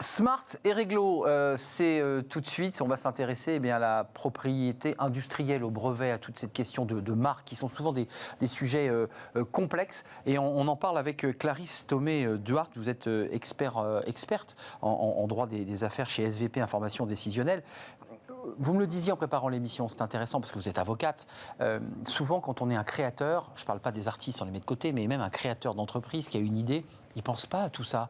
Smart et réglo, c'est tout de suite, on va s'intéresser à la propriété industrielle, au brevet, à toute cette question de marques qui sont souvent des sujets complexes. Et on en parle avec Clarisse Thomé-Duhart, vous êtes experte en droit des affaires chez SVP Information Décisionnelle. Vous me le disiez en préparant l'émission, c'est intéressant parce que vous êtes avocate. Souvent, quand on est un créateur, je ne parle pas des artistes, on les met de côté, mais même un créateur d'entreprise qui a une idée, il ne pense pas à tout ça.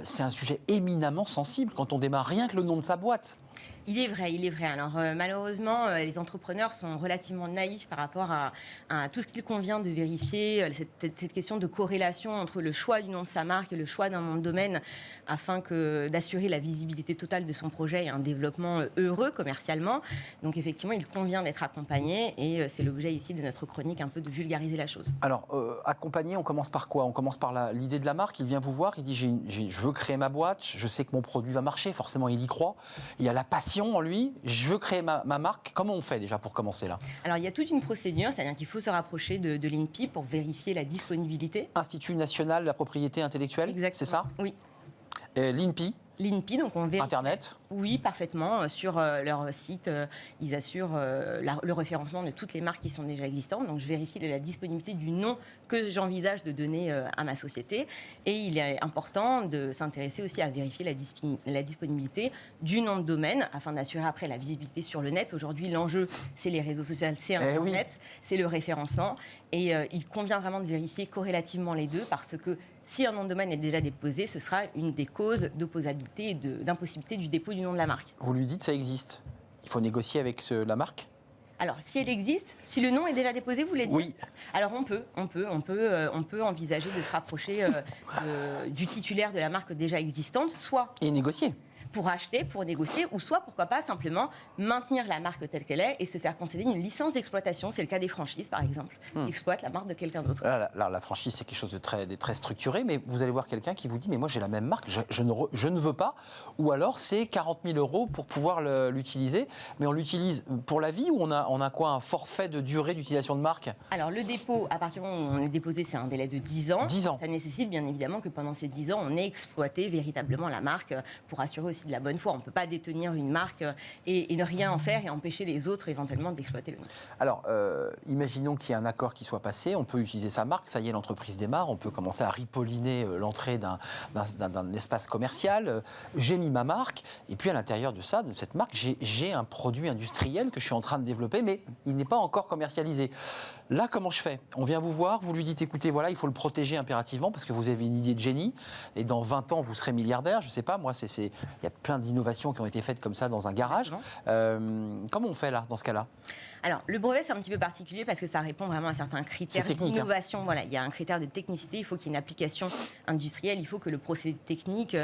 C'est un sujet éminemment sensible quand on démarre rien que le nom de sa boîte. Il est vrai. Alors malheureusement, les entrepreneurs sont relativement naïfs par rapport à tout ce qu'il convient de vérifier, cette question de corrélation entre le choix du nom de sa marque et le choix d'un nom de domaine, afin d'assurer la visibilité totale de son projet et un développement heureux commercialement. Donc effectivement, il convient d'être accompagné et c'est l'objet ici de notre chronique, un peu de vulgariser la chose. Alors, accompagné, on commence par quoi? On commence par l'idée de la marque. Il vient vous voir, il dit je veux créer ma boîte, je sais que mon produit va marcher, forcément il y croit. Il y a la passion en lui, je veux créer ma marque. Comment on fait déjà pour commencer là? Alors il y a toute une procédure, c'est-à-dire qu'il faut se rapprocher de l'INPI pour vérifier la disponibilité. Institut national de la propriété intellectuelle, c'est ça? Oui. L'INPI? L'INPI, donc on vérifie. Internet? Oui, parfaitement. Sur leur site, ils assurent le référencement de toutes les marques qui sont déjà existantes. Donc je vérifie la disponibilité du nom que j'envisage de donner à ma société. Et il est important de s'intéresser aussi à vérifier la disponibilité du nom de domaine afin d'assurer après la visibilité sur le net. Aujourd'hui, l'enjeu, c'est les réseaux sociaux, c'est Internet, c'est le référencement. Et il convient vraiment de vérifier corrélativement les deux parce que si un nom de domaine est déjà déposé, ce sera une des causes d'opposabilité et d'impossibilité du dépôt du nom de la marque. Vous lui dites ça existe. Il faut négocier avec la marque? Alors, si elle existe, si le nom est déjà déposé, vous voulez dire? Oui. Alors, on peut envisager de se rapprocher du titulaire de la marque déjà existante, soit... Et négocier. Pour acheter, pour négocier, ou soit, pourquoi pas, simplement maintenir la marque telle qu'elle est et se faire concéder une licence d'exploitation. C'est le cas des franchises, par exemple, qui exploitent la marque de quelqu'un d'autre. La franchise, c'est quelque chose de très structuré, mais vous allez voir quelqu'un qui vous dit « mais moi, j'ai la même marque, je ne veux pas », ou alors c'est 40 000 € pour pouvoir l'utiliser, mais on l'utilise pour la vie ou on a quoi, un forfait de durée d'utilisation de marque? Alors, le dépôt, à partir du moment où on est déposé, c'est un délai de 10 ans. 10 ans. Ça nécessite bien évidemment que pendant ces 10 ans, on ait exploité véritablement la marque pour assurer aussi de la bonne foi. On ne peut pas détenir une marque et ne rien en faire et empêcher les autres éventuellement d'exploiter le nom. Alors, imaginons qu'il y ait un accord qui soit passé, on peut utiliser sa marque, ça y est, l'entreprise démarre, on peut commencer à ripolliner l'entrée d'un espace commercial. J'ai mis ma marque, et puis à l'intérieur de ça, de cette marque, j'ai un produit industriel que je suis en train de développer, mais il n'est pas encore commercialisé. Là, comment je fais? On vient vous voir, vous lui dites, écoutez, voilà, il faut le protéger impérativement parce que vous avez une idée de génie, et dans 20 ans, vous serez milliardaire, je ne sais pas, moi, il y a plein d'innovations qui ont été faites comme ça dans un garage. Comment on fait là, dans ce cas-là? Alors, le brevet, c'est un petit peu particulier parce que ça répond vraiment à certains critères d'innovation. Voilà, il y a un critère de technicité, il faut qu'il y ait une application industrielle, il faut que le procédé technique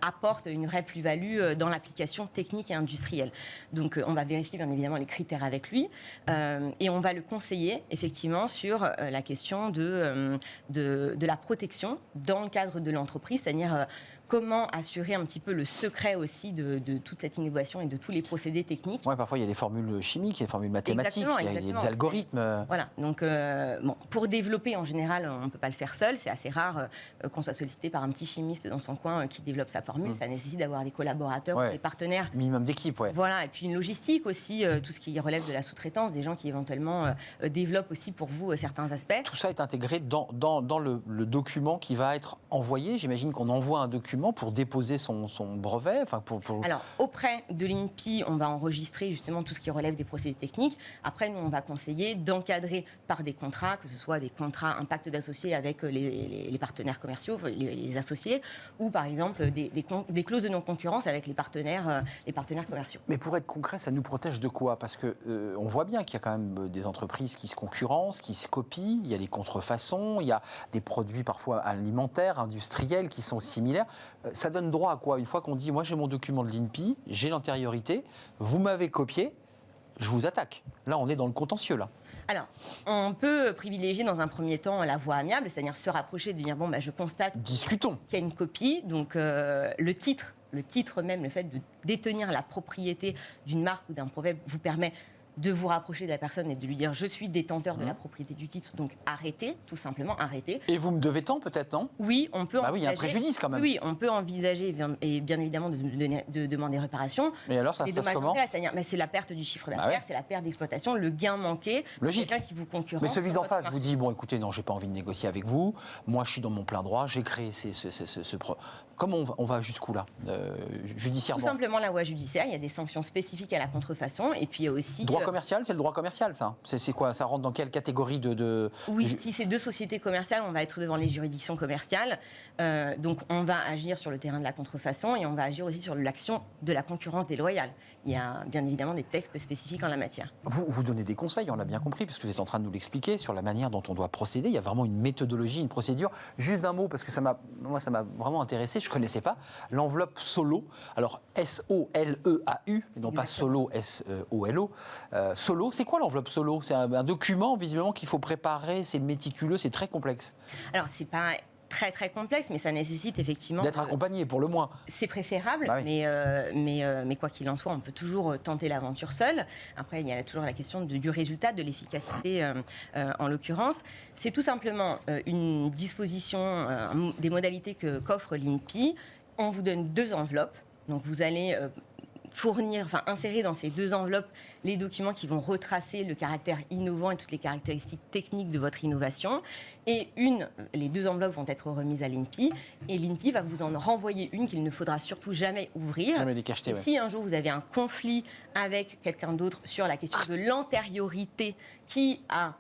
apporte une vraie plus-value dans l'application technique et industrielle. Donc, on va vérifier bien évidemment les critères avec lui et on va le conseiller effectivement sur la question de la protection dans le cadre de l'entreprise, c'est-à-dire comment assurer un petit peu le secret aussi de toute cette innovation et de tous les procédés techniques. Oui, parfois il y a des formules chimiques, il y a des formules mathématiques, il y a des algorithmes. Voilà, donc pour développer en général, on ne peut pas le faire seul, c'est assez rare qu'on soit sollicité par un petit chimiste dans son coin qui développe sa formule, ça nécessite d'avoir des collaborateurs, des partenaires. Minimum d'équipe, Voilà, et puis une logistique aussi, tout ce qui relève de la sous-traitance, des gens qui éventuellement développement aussi pour vous certains aspects. Tout ça est intégré dans le document qui va être envoyé. J'imagine qu'on envoie un document pour déposer son brevet. Enfin, Alors, auprès de l'INPI, on va enregistrer justement tout ce qui relève des procédés techniques. Après, nous, on va conseiller d'encadrer par des contrats, que ce soit des contrats impact d'associés avec les partenaires commerciaux, les associés, ou par exemple des clauses de non-concurrence avec les partenaires commerciaux. Mais pour être concret, ça nous protège de quoi? Parce que on voit bien qu'il y a quand même des entreprises qui se concurrencent, qui se copient, il y a les contrefaçons, il y a des produits parfois alimentaires, industriels qui sont similaires. Ça donne droit à quoi? Une fois qu'on dit, moi j'ai mon document de l'INPI, j'ai l'antériorité, vous m'avez copié, je vous attaque. Là, on est dans le contentieux, là. Alors, on peut privilégier dans un premier temps la voie amiable, c'est-à-dire se rapprocher, de dire, je constate Discutons. qu'il y a une copie, donc le titre même, le fait de détenir la propriété d'une marque ou d'un brevet vous permet de vous rapprocher de la personne et de lui dire je suis détenteur de la propriété du titre, donc arrêtez, tout simplement arrêtez. Et vous me devez tant peut-être, non? Oui, on peut oui, il y a un préjudice quand même. Oui, on peut envisager et bien évidemment de demander réparation. Mais alors ça se passe comment? C'est-à-dire, c'est la perte du chiffre d'affaires, c'est la perte d'exploitation, le gain manqué. Logique. Quelqu'un qui vous concurrence. Mais celui d'en face vous dit bon, écoutez, non, j'ai pas envie de négocier avec vous. Moi, je suis dans mon plein droit. J'ai créé Comment on va jusqu'où là, judiciairement? Tout simplement la voie judiciaire. Il y a des sanctions spécifiques à la contrefaçon et puis il y a aussi droit commercial. C'est le droit commercial, ça. C'est quoi? Ça rentre dans quelle catégorie Oui, si c'est deux sociétés commerciales, on va être devant les juridictions commerciales. Donc on va agir sur le terrain de la contrefaçon et on va agir aussi sur l'action de la concurrence déloyale. Il y a bien évidemment des textes spécifiques en la matière. Vous donnez des conseils, on l'a bien compris, parce que vous êtes en train de nous l'expliquer, sur la manière dont on doit procéder. Il y a vraiment une méthodologie, une procédure. Juste d'un mot, parce que ça m'a vraiment intéressé, je ne connaissais pas. L'enveloppe Solo, alors SOLEAU, et non pas Solo, SOLO. Solo, c'est quoi l'enveloppe Solo? C'est un document, visiblement, qu'il faut préparer, c'est méticuleux, c'est très complexe. Alors, c'est pas très très complexe, mais ça nécessite effectivement d'être accompagné, pour le moins. C'est préférable, Bah oui. mais quoi qu'il en soit, on peut toujours tenter l'aventure seul. Après, il y a toujours la question du résultat, de l'efficacité en l'occurrence. C'est tout simplement une disposition, des modalités qu'offre l'INPI. On vous donne 2 enveloppes, donc vous allez insérer dans ces 2 enveloppes les documents qui vont retracer le caractère innovant et toutes les caractéristiques techniques de votre innovation. Et les 2 enveloppes vont être remises à l'INPI et l'INPI va vous en renvoyer une qu'il ne faudra surtout jamais ouvrir. Jamais les cacheter, et si un jour vous avez un conflit avec quelqu'un d'autre sur la question de l'antériorité qui a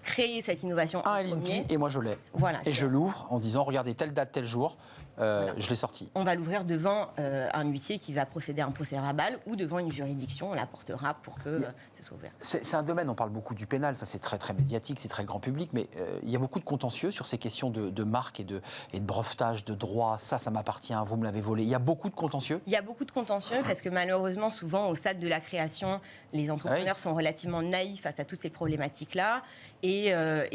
créé cette innovation en l'INPI, et moi je l'ai. Voilà, et je l'ouvre en disant regardez, telle date, tel jour. Voilà. Je l'ai sorti. On va l'ouvrir devant un huissier qui va procéder à un procès-verbal ou devant une juridiction, on l'apportera pour que ce soit ouvert. C'est un domaine, on parle beaucoup du pénal, ça c'est très très médiatique, c'est très grand public, mais il y a beaucoup de contentieux sur ces questions de marque et de brevetage, de droit, ça m'appartient, vous me l'avez volé. Il y a beaucoup de contentieux? Il y a beaucoup de contentieux parce que malheureusement, souvent au stade de la création, les entrepreneurs sont relativement naïfs face à toutes ces problématiques-là et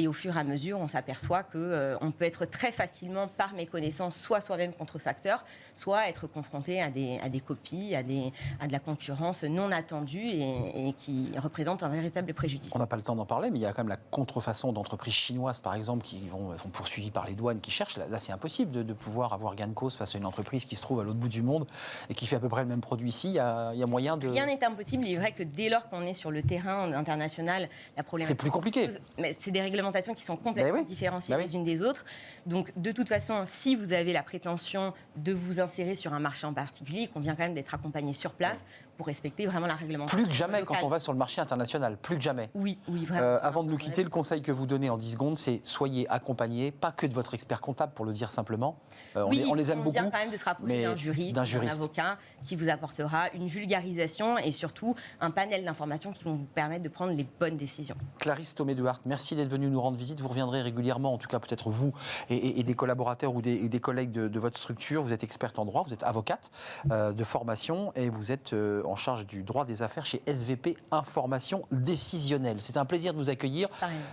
au fur et à mesure, on s'aperçoit qu'on peut être très facilement, par méconnaissance, soit soi-même contrefacteur, soit être confronté à des copies, à de la concurrence non attendue et qui représente un véritable préjudice. On n'a pas le temps d'en parler, mais il y a quand même la contrefaçon d'entreprises chinoises, par exemple, qui sont poursuivies par les douanes, qui cherchent. Là, c'est impossible de pouvoir avoir gain de cause face à une entreprise qui se trouve à l'autre bout du monde et qui fait à peu près le même produit ici. Il y a moyen de... Rien n'est impossible. Il est vrai que dès lors qu'on est sur le terrain international, la problématique... C'est plus compliqué. Mais c'est des réglementations qui sont complètement différenciées les unes des autres. Donc, de toute façon, si vous avez la prétention de vous insérer sur un marché en particulier, il convient quand même d'être accompagné sur place pour respecter vraiment la réglementation. Plus que jamais locale. quand on va sur le marché international, plus que jamais. Oui, vraiment. Avant de nous quitter, le conseil que vous donnez en 10 secondes, c'est soyez accompagnés, pas que de votre expert comptable, pour le dire simplement. On les aime beaucoup. Il convient quand même de se rapprocher d'un juriste, d'un avocat qui vous apportera une vulgarisation et surtout un panel d'informations qui vont vous permettre de prendre les bonnes décisions. Clarisse Thomé de Hart, merci d'être venue nous rendre visite. Vous reviendrez régulièrement, en tout cas peut-être vous et des collaborateurs ou des collègues de votre structure. Vous êtes experte en droit, vous êtes avocate de formation et vous êtes en charge du droit des affaires chez SVP Information Décisionnelle. C'est un plaisir de vous accueillir.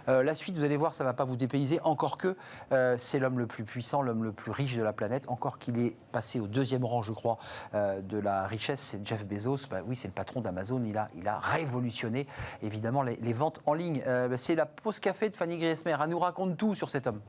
La suite, vous allez voir, ça ne va pas vous dépayser, encore que c'est l'homme le plus puissant, l'homme le plus riche de la planète, encore qu'il est passé au 2e rang, je crois, de la richesse, c'est Jeff Bezos. Oui, c'est le patron d'Amazon, il a révolutionné, évidemment, les ventes en ligne. C'est la pause café de Fanny Griesmer. Elle nous raconte tout sur cet homme.